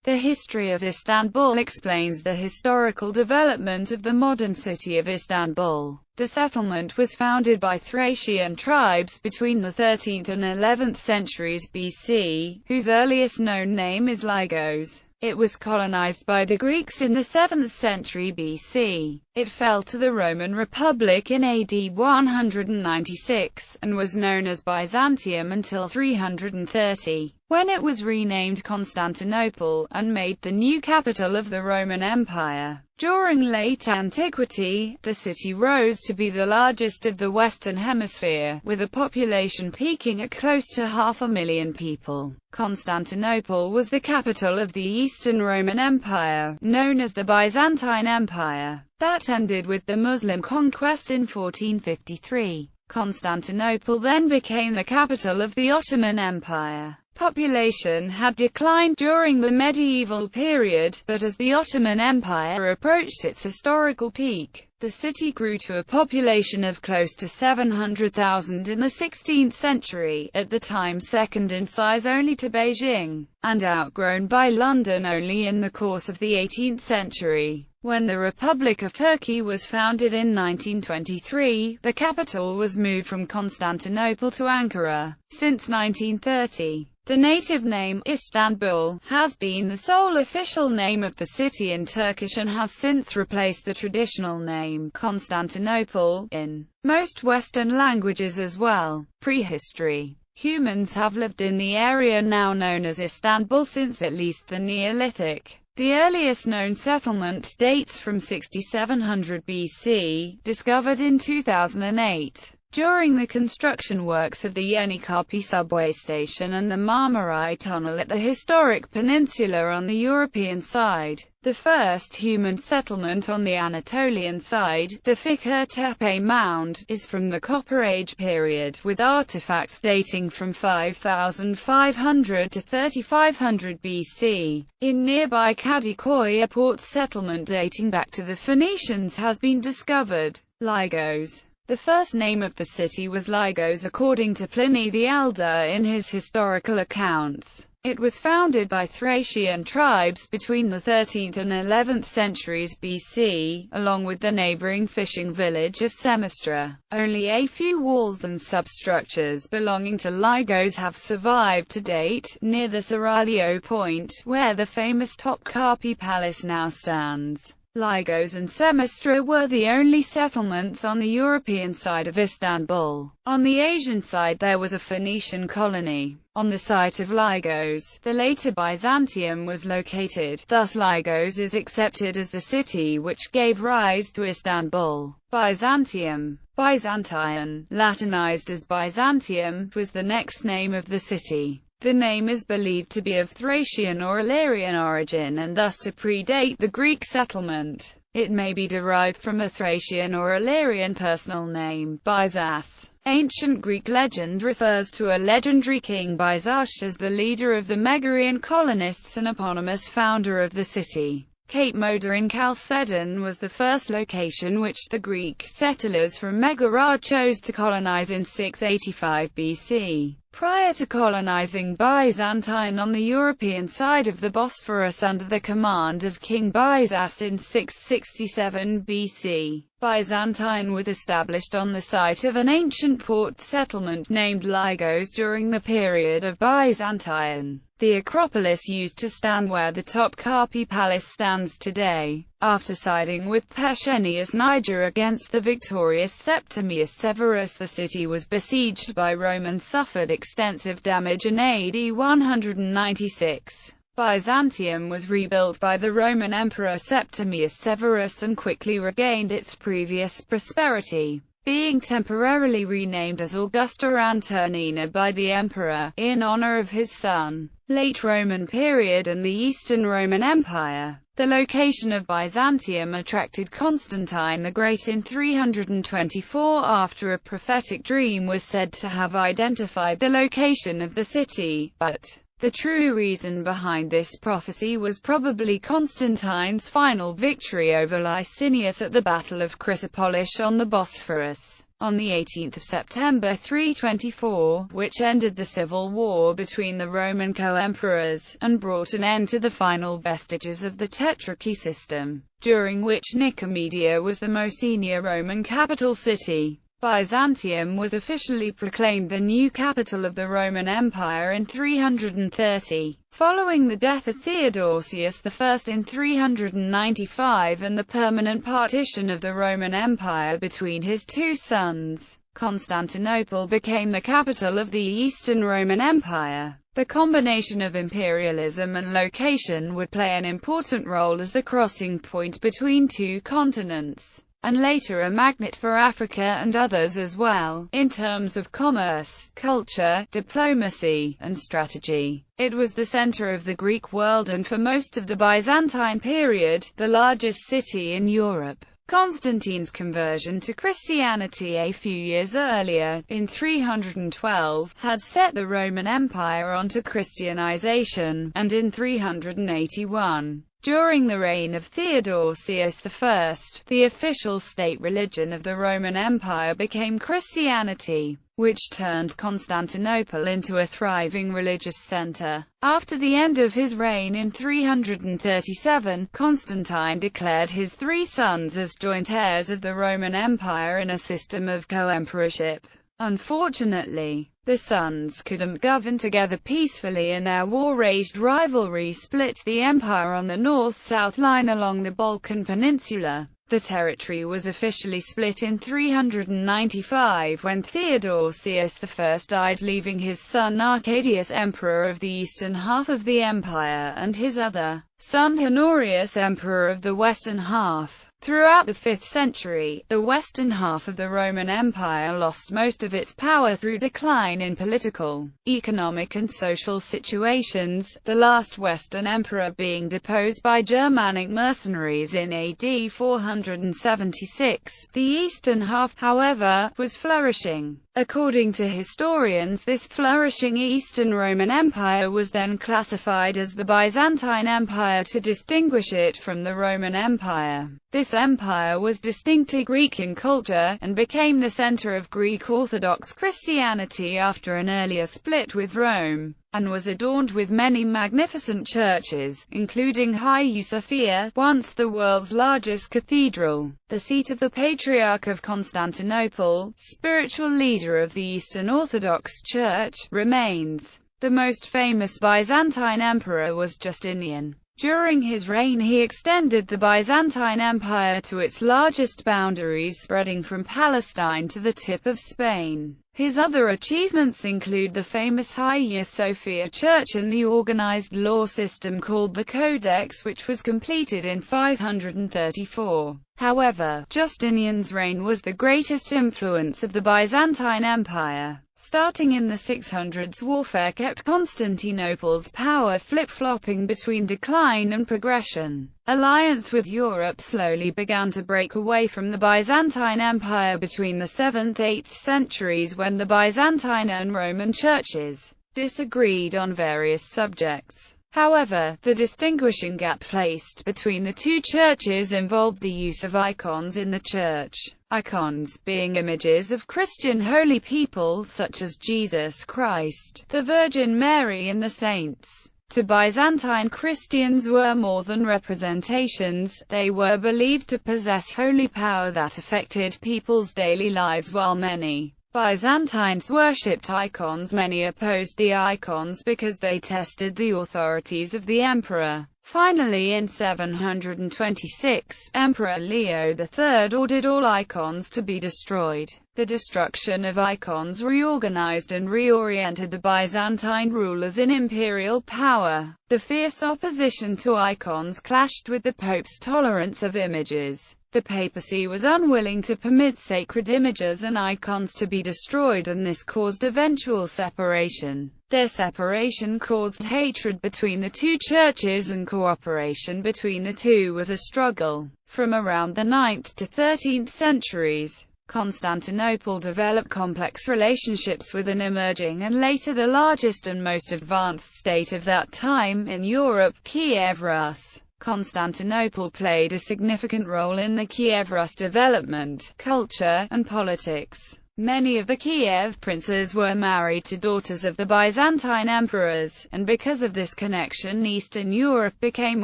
The history of Istanbul explains the historical development of the modern city of Istanbul. The settlement was founded by Thracian tribes between the 13th and 11th centuries BC, whose earliest known name is Lygos. It was colonized by the Greeks in the 7th century BC. It fell to the Roman Republic in AD 196, and was known as Byzantium until 330, when it was renamed Constantinople, and made the new capital of the Roman Empire. During late antiquity, the city rose to be the largest of the Western Hemisphere, with a population peaking at close to 500,000 people. Constantinople was the capital of the Eastern Roman Empire, known as the Byzantine Empire, that ended with the Muslim conquest in 1453. Constantinople then became the capital of the Ottoman Empire. Population had declined during the medieval period, but as the Ottoman Empire approached its historical peak, the city grew to a population of close to 700,000 in the 16th century, at the time second in size only to Beijing, and outgrown by London only in the course of the 18th century. When the Republic of Turkey was founded in 1923, the capital was moved from Constantinople to Ankara. Since 1930, the native name, Istanbul, has been the sole official name of the city in Turkish and has since replaced the traditional name, Constantinople, in most Western languages as well. Prehistory. Humans have lived in the area now known as Istanbul since at least the Neolithic. The earliest known settlement dates from 6700 BC, discovered in 2008. During the construction works of the Yeni subway station and the Marmaray Tunnel at the historic peninsula on the European side, the first human settlement on the Anatolian side, the Fikirtepe Mound, is from the Copper Age period, with artifacts dating from 5500 to 3500 BC. In nearby Kadıköy, a port settlement dating back to the Phoenicians has been discovered. Lygos. The first name of the city was Lygos according to Pliny the Elder in his historical accounts. It was founded by Thracian tribes between the 13th and 11th centuries BC, along with the neighboring fishing village of Semistra. Only a few walls and substructures belonging to Lygos have survived to date, near the Seraglio Point, where the famous Topkapi Palace now stands. Lygos and Semistra were the only settlements on the European side of Istanbul. On the Asian side there was a Phoenician colony. On the site of Lygos, the later Byzantium was located, thus Lygos is accepted as the city which gave rise to Istanbul. Byzantium, Byzantine, Latinized as Byzantium, was the next name of the city. The name is believed to be of Thracian or Illyrian origin and thus to predate the Greek settlement. It may be derived from a Thracian or Illyrian personal name, Byzas. Ancient Greek legend refers to a legendary king Byzas as the leader of the Megarian colonists and eponymous founder of the city. Cape Moda in Chalcedon was the first location which the Greek settlers from Megara chose to colonize in 685 BC. Prior to colonizing Byzantine on the European side of the Bosphorus under the command of King Byzas in 667 BC, Byzantine was established on the site of an ancient port settlement named Lygos during the period of Byzantine. The Acropolis used to stand where the Topkapi Palace stands today. After siding with Pescennius Niger against the victorious Septimius Severus, the city was besieged by Romans, suffered extensive damage in AD 196. Byzantium was rebuilt by the Roman Emperor Septimius Severus and quickly regained its previous prosperity, being temporarily renamed as Augusta Antonina by the emperor, in honor of his son. Late Roman period and the Eastern Roman Empire. The location of Byzantium attracted Constantine the Great in 324 after a prophetic dream was said to have identified the location of the city, but the true reason behind this prophecy was probably Constantine's final victory over Licinius at the Battle of Chrysopolis on the Bosphorus. on the 18th of September 324, which ended the civil war between the Roman co-emperors, and brought an end to the final vestiges of the Tetrarchy system, during which Nicomedia was the most senior Roman capital city. Byzantium was officially proclaimed the new capital of the Roman Empire in 330, following the death of Theodosius I in 395 and the permanent partition of the Roman Empire between his two sons. Constantinople became the capital of the Eastern Roman Empire. The combination of imperialism and location would play an important role as the crossing point between two continents, and later a magnet for Africa and others as well, in terms of commerce, culture, diplomacy, and strategy. It was the center of the Greek world and for most of the Byzantine period, the largest city in Europe. Constantine's conversion to Christianity a few years earlier, in 312, had set the Roman Empire onto Christianization, and in 381, during the reign of Theodosius I, the official state religion of the Roman Empire became Christianity, which turned Constantinople into a thriving religious center. After the end of his reign in 337, Constantine declared his three sons as joint heirs of the Roman Empire in a system of co-emperorship. Unfortunately, the sons couldn't govern together peacefully and their war-raged rivalry split the empire on the north-south line along the Balkan Peninsula. The territory was officially split in 395 when Theodosius I died, leaving his son Arcadius emperor of the eastern half of the empire and his other son Honorius emperor of the western half. Throughout the 5th century, the western half of the Roman Empire lost most of its power through decline in political, economic and social situations, the last western emperor being deposed by Germanic mercenaries in AD 476. The eastern half, however, was flourishing. According to historians, this flourishing Eastern Roman Empire was then classified as the Byzantine Empire to distinguish it from the Roman Empire. This empire was distinctly Greek in culture, and became the center of Greek Orthodox Christianity after an earlier split with Rome, and was adorned with many magnificent churches, including Hagia Sophia, once the world's largest cathedral, the seat of the Patriarch of Constantinople, spiritual leader of the Eastern Orthodox Church, remains. The most famous Byzantine emperor was Justinian. During his reign he extended the Byzantine Empire to its largest boundaries, spreading from Palestine to the tip of Spain. His other achievements include the famous Hagia Sophia Church and the organized law system called the Codex, which was completed in 534. However, Justinian's reign was the greatest influence of the Byzantine Empire. Starting in the 600s, warfare kept Constantinople's power flip-flopping between decline and progression. Alliance with Europe slowly began to break away from the Byzantine Empire between the 7th–8th centuries, when the Byzantine and Roman churches disagreed on various subjects. However, the distinguishing gap placed between the two churches involved the use of icons in the church. Icons being images of Christian holy people such as Jesus Christ, the Virgin Mary and the saints. To Byzantine Christians were more than representations, they were believed to possess holy power that affected people's daily lives. While many Byzantines worshipped icons, many opposed the icons because they tested the authorities of the emperor. Finally, in 726, Emperor Leo III ordered all icons to be destroyed. The destruction of icons reorganized and reoriented the Byzantine rulers in imperial power. The fierce opposition to icons clashed with the Pope's tolerance of images. The papacy was unwilling to permit sacred images and icons to be destroyed, and this caused eventual separation. Their separation caused hatred between the two churches, and cooperation between the two was a struggle. From around the 9th to 13th centuries, Constantinople developed complex relationships with an emerging and later the largest and most advanced state of that time in Europe, Kiev Rus. Constantinople played a significant role in the Kiev Rus development, culture, and politics. Many of the Kiev princes were married to daughters of the Byzantine emperors, and because of this connection Eastern Europe became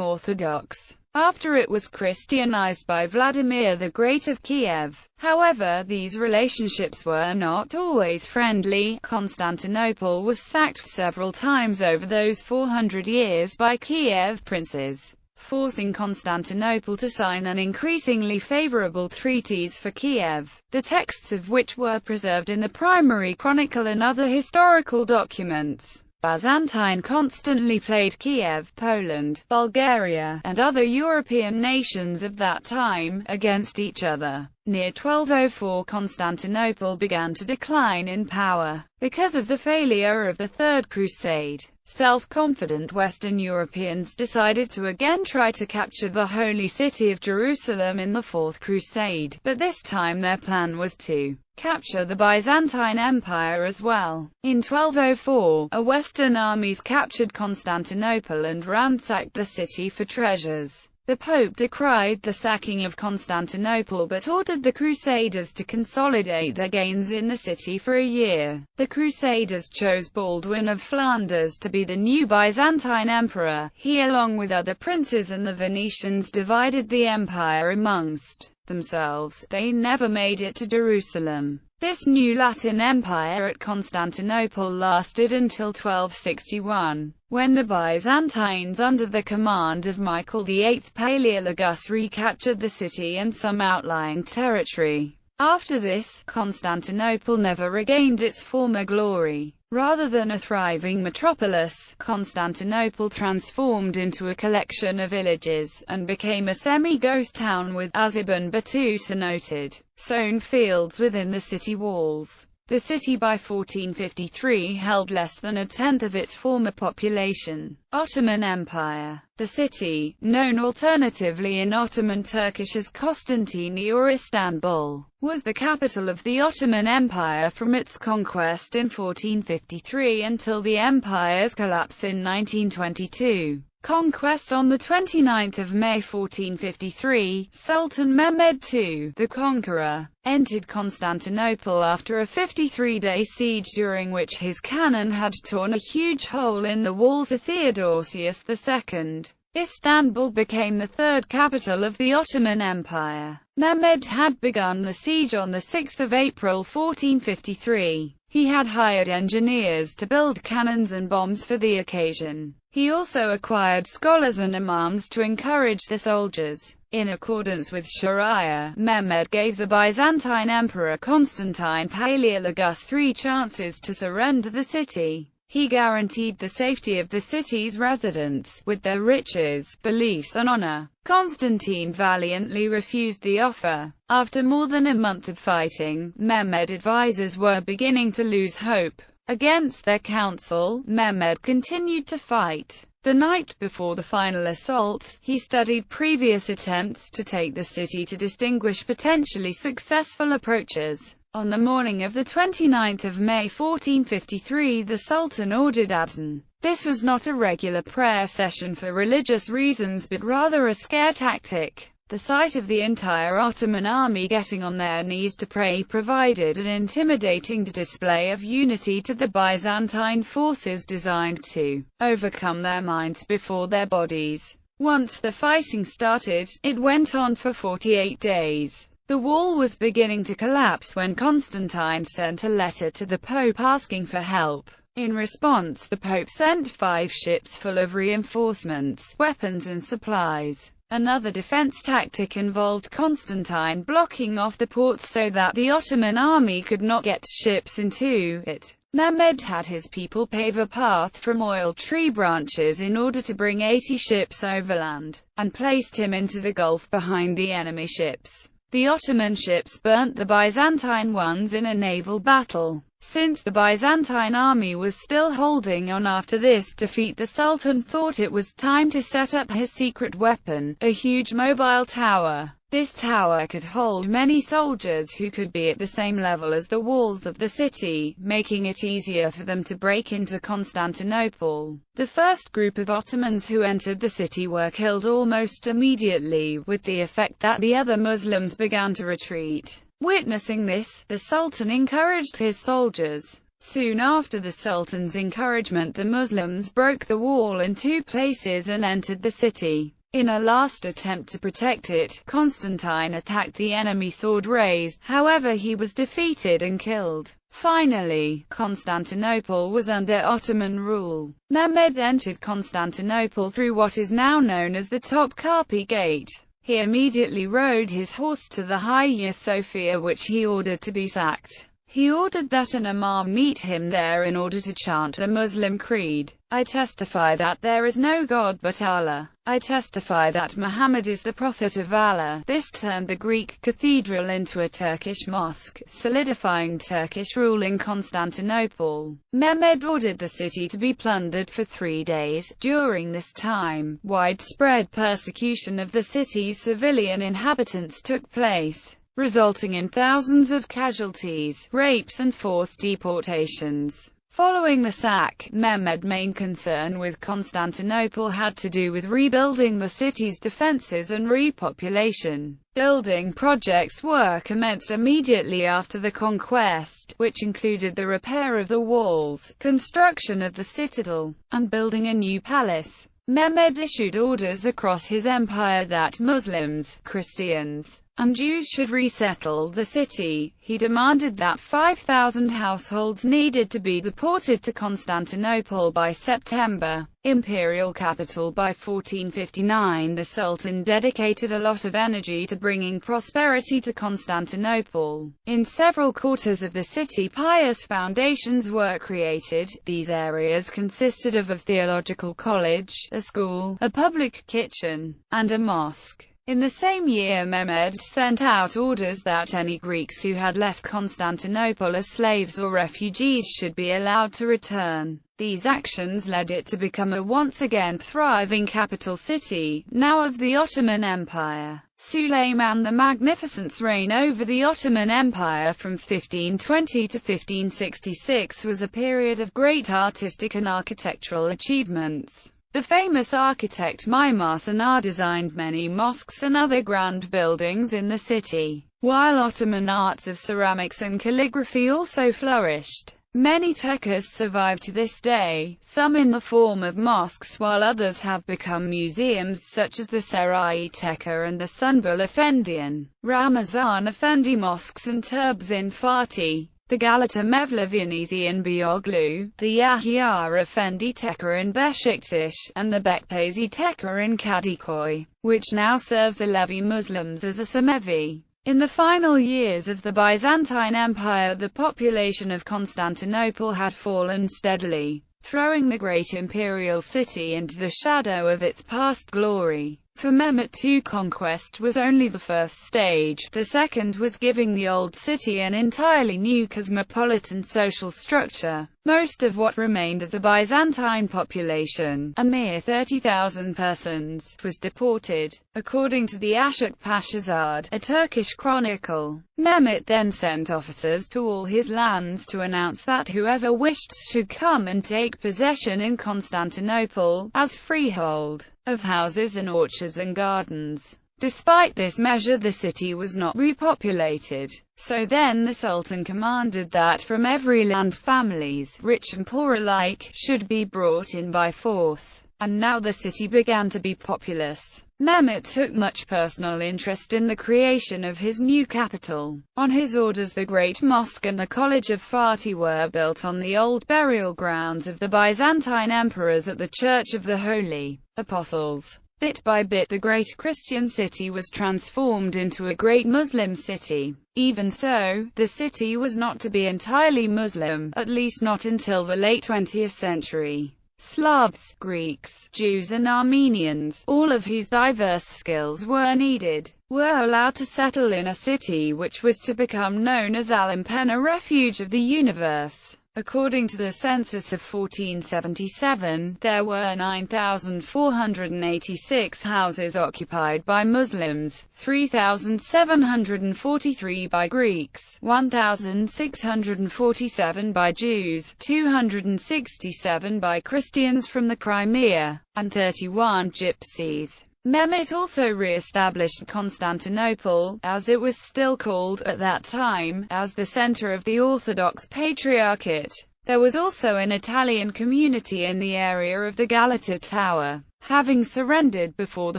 Orthodox after it was Christianized by Vladimir the Great of Kiev. However, these relationships were not always friendly. Constantinople was sacked several times over those 400 years by Kiev princes, forcing Constantinople to sign an increasingly favorable treaties for Kiev, the texts of which were preserved in the primary chronicle and other historical documents. Byzantine constantly played Kiev, Poland, Bulgaria, and other European nations of that time against each other. Near 1204 Constantinople began to decline in power because of the failure of the Third Crusade. Self-confident Western Europeans decided to again try to capture the Holy City of Jerusalem in the Fourth Crusade, but this time their plan was to capture the Byzantine Empire as well. In 1204, Western armies captured Constantinople and ransacked the city for treasures. The Pope decried the sacking of Constantinople but ordered the Crusaders to consolidate their gains in the city for a year. The Crusaders chose Baldwin of Flanders to be the new Byzantine emperor. He, along with other princes and the Venetians, divided the empire amongst themselves. They never made it to Jerusalem. This new Latin Empire at Constantinople lasted until 1261, when the Byzantines under the command of Michael VIII Palaeologus recaptured the city and some outlying territory. After this, Constantinople never regained its former glory. Rather than a thriving metropolis, Constantinople transformed into a collection of villages, and became a semi-ghost town with, as Ibn Battuta noted, sown fields within the city walls. The city by 1453 held less than a tenth of its former population. Ottoman Empire. The city, known alternatively in Ottoman Turkish as Constantine or Istanbul, was the capital of the Ottoman Empire from its conquest in 1453 until the empire's collapse in 1922. Conquest. On 29 May 1453, Sultan Mehmed II, the Conqueror, entered Constantinople after a 53-day siege during which his cannon had torn a huge hole in the walls of Theodosius II. Istanbul became the third capital of the Ottoman Empire. Mehmed had begun the siege on 6 April 1453. He had hired engineers to build cannons and bombs for the occasion. He also acquired scholars and imams to encourage the soldiers. In accordance with Sharia, Mehmed gave the Byzantine Emperor Constantine Palaeologus 3 chances to surrender the city. He guaranteed the safety of the city's residents, with their riches, beliefs and honor. Constantine valiantly refused the offer. After more than a month of fighting, Mehmed advisors were beginning to lose hope. Against their counsel, Mehmed continued to fight. The night before the final assault, he studied previous attempts to take the city to distinguish potentially successful approaches. On the morning of 29 May 1453, the Sultan ordered adhan. This was not a regular prayer session for religious reasons but rather a scare tactic. The sight of the entire Ottoman army getting on their knees to pray provided an intimidating display of unity to the Byzantine forces designed to overcome their minds before their bodies. Once the fighting started, it went on for 48 days. The wall was beginning to collapse when Constantine sent a letter to the Pope asking for help. In response, the Pope sent 5 ships full of reinforcements, weapons and supplies. Another defense tactic involved Constantine blocking off the ports so that the Ottoman army could not get ships into it. Mehmed had his people pave a path from oil tree branches in order to bring 80 ships overland, and placed him into the gulf behind the enemy ships. The Ottoman ships burnt the Byzantine ones in a naval battle. Since the Byzantine army was still holding on after this defeat, the Sultan thought it was time to set up his secret weapon, a huge mobile tower. This tower could hold many soldiers who could be at the same level as the walls of the city, making it easier for them to break into Constantinople. The first group of Ottomans who entered the city were killed almost immediately, with the effect that the other Muslims began to retreat. Witnessing this, the Sultan encouraged his soldiers. Soon after the Sultan's encouragement, the Muslims broke the wall in 2 places and entered the city. In a last attempt to protect it, Constantine attacked the enemy sword raised, however he was defeated and killed. Finally, Constantinople was under Ottoman rule. Mehmed entered Constantinople through what is now known as the Topkapi Gate. He immediately rode his horse to the Hagia Sophia, which he ordered to be sacked. He ordered that an imam meet him there in order to chant the Muslim creed. I testify that there is no God but Allah. I testify that Muhammad is the prophet of Allah. This turned the Greek cathedral into a Turkish mosque, solidifying Turkish rule in Constantinople. Mehmed ordered the city to be plundered for 3 days. During this time, widespread persecution of the city's civilian inhabitants took place, resulting in thousands of casualties, rapes and forced deportations. Following the sack, Mehmed's main concern with Constantinople had to do with rebuilding the city's defenses and repopulation. Building projects were commenced immediately after the conquest, which included the repair of the walls, construction of the citadel, and building a new palace. Mehmed issued orders across his empire that Muslims, Christians, and Jews should resettle the city. He demanded that 5,000 households needed to be deported to Constantinople by September, imperial capital. By 1459, the Sultan dedicated a lot of energy to bringing prosperity to Constantinople. In several quarters of the city, pious foundations were created. These areas consisted of a theological college, a school, a public kitchen, and a mosque. In the same year, Mehmed sent out orders that any Greeks who had left Constantinople as slaves or refugees should be allowed to return. These actions led it to become a once again thriving capital city, now of the Ottoman Empire. Suleiman the Magnificent's reign over the Ottoman Empire from 1520 to 1566 was a period of great artistic and architectural achievements. The famous architect Mimar Sinan designed many mosques and other grand buildings in the city, while Ottoman arts of ceramics and calligraphy also flourished. Many tekkes survive to this day, some in the form of mosques while others have become museums such as the Sarai Tekke and the Sunbul Efendian, Ramazan Effendi mosques and turbs in Fatih, the Galata Mevlevianesi in Beyoğlu, the Yahya Effendi Tekke in Beşiktaş, and the Bektazi Tekke in Kadıköy, which now serves Alevi Muslims as a Semevi. In the final years of the Byzantine Empire, the population of Constantinople had fallen steadily, throwing the great imperial city into the shadow of its past glory. For Mehmed II, conquest was only the first stage. The second was giving the old city an entirely new cosmopolitan social structure. Most of what remained of the Byzantine population, a mere 30,000 persons, was deported. According to the Ashok Pashazad, a Turkish chronicle, Mehmed then sent officers to all his lands to announce that whoever wished should come and take possession in Constantinople, as freehold, of houses and orchards and gardens. Despite this measure, the city was not repopulated. So then the Sultan commanded that from every land families, rich and poor alike, should be brought in by force. And now the city began to be populous. Mehmed took much personal interest in the creation of his new capital. On his orders, the Great Mosque and the College of Fatih were built on the old burial grounds of the Byzantine emperors at the Church of the Holy Apostles. Bit by bit, the great Christian city was transformed into a great Muslim city. Even so, the city was not to be entirely Muslim, at least not until the late 20th century. Slavs, Greeks, Jews and Armenians, all of whose diverse skills were needed, were allowed to settle in a city which was to become known as Al-Impen, a refuge of the universe. According to the census of 1477, there were 9,486 houses occupied by Muslims, 3,743 by Greeks, 1,647 by Jews, 267 by Christians from the Crimea, and 31 Gypsies. Mehmet also re-established Constantinople, as it was still called at that time, as the center of the Orthodox Patriarchate. There was also an Italian community in the area of the Galata Tower. Having surrendered before the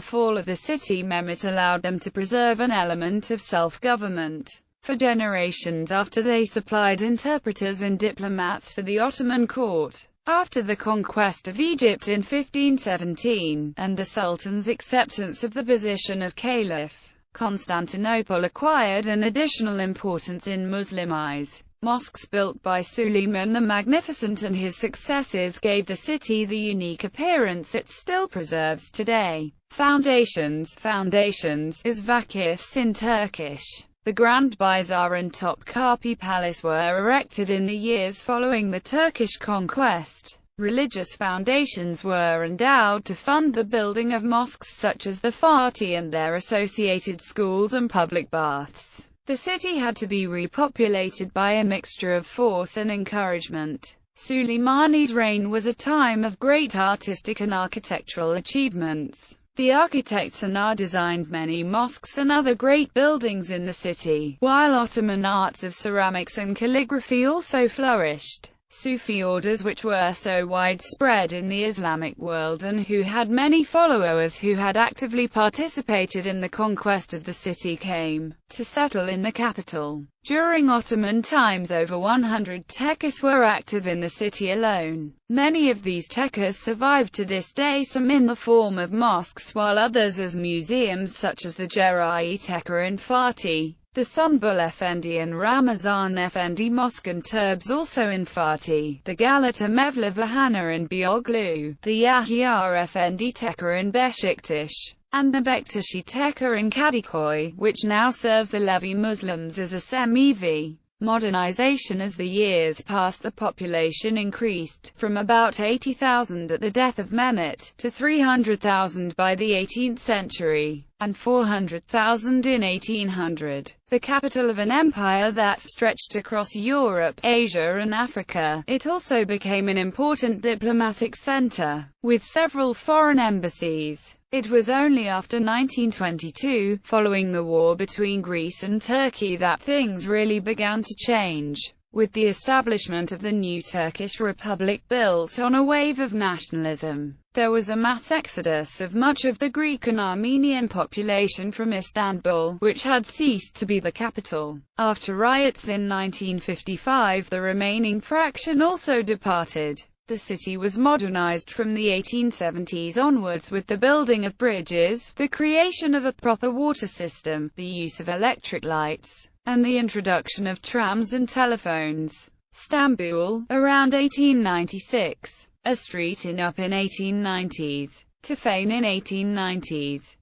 fall of the city, Mehmet allowed them to preserve an element of self-government. For generations after, they supplied interpreters and diplomats for the Ottoman court. After the conquest of Egypt in 1517, and the Sultan's acceptance of the position of Caliph, Constantinople acquired an additional importance in Muslim eyes. Mosques built by Suleiman the Magnificent and his successors gave the city the unique appearance it still preserves today. Foundations is vakifs in Turkish. The Grand Bazaar and Topkapi Palace were erected in the years following the Turkish conquest. Religious foundations were endowed to fund the building of mosques such as the Fatih and their associated schools and public baths. The city had to be repopulated by a mixture of force and encouragement. Suleimani's reign was a time of great artistic and architectural achievements. The architect Sanar designed many mosques and other great buildings in the city, while Ottoman arts of ceramics and calligraphy also flourished. Sufi orders, which were so widespread in the Islamic world and who had many followers who had actively participated in the conquest of the city, came to settle in the capital. During Ottoman times, over 100 tekkes were active in the city alone. Many of these tekkes survive to this day, some in the form of mosques, while others as museums such as the Cerai Tekke in Fatih, the Sunbul Efendi and Ramazan Efendi Mosque, and Turbs also in Fatih, the Galata Mevlevahana in Beyoğlu, the Yahya Efendi Tekke in Beşiktaş, and the Bektashi Tekke in Kadıköy, which now serves the Alevi Muslims as a semi-V. Modernization. As the years passed, the population increased, from about 80,000 at the death of Mehmet, to 300,000 by the 18th century, and 400,000 in 1800. The capital of an empire that stretched across Europe, Asia and Africa, it also became an important diplomatic center, with several foreign embassies. It was only after 1922, following the war between Greece and Turkey, that things really began to change. With the establishment of the new Turkish Republic built on a wave of nationalism, there was a mass exodus of much of the Greek and Armenian population from Istanbul, which had ceased to be the capital. After riots in 1955, the remaining fraction also departed. The city was modernized from the 1870s onwards with the building of bridges, the creation of a proper water system, the use of electric lights, and the introduction of trams and telephones. Istanbul, around 1896. A street in 1890s. Tufane in 1890s.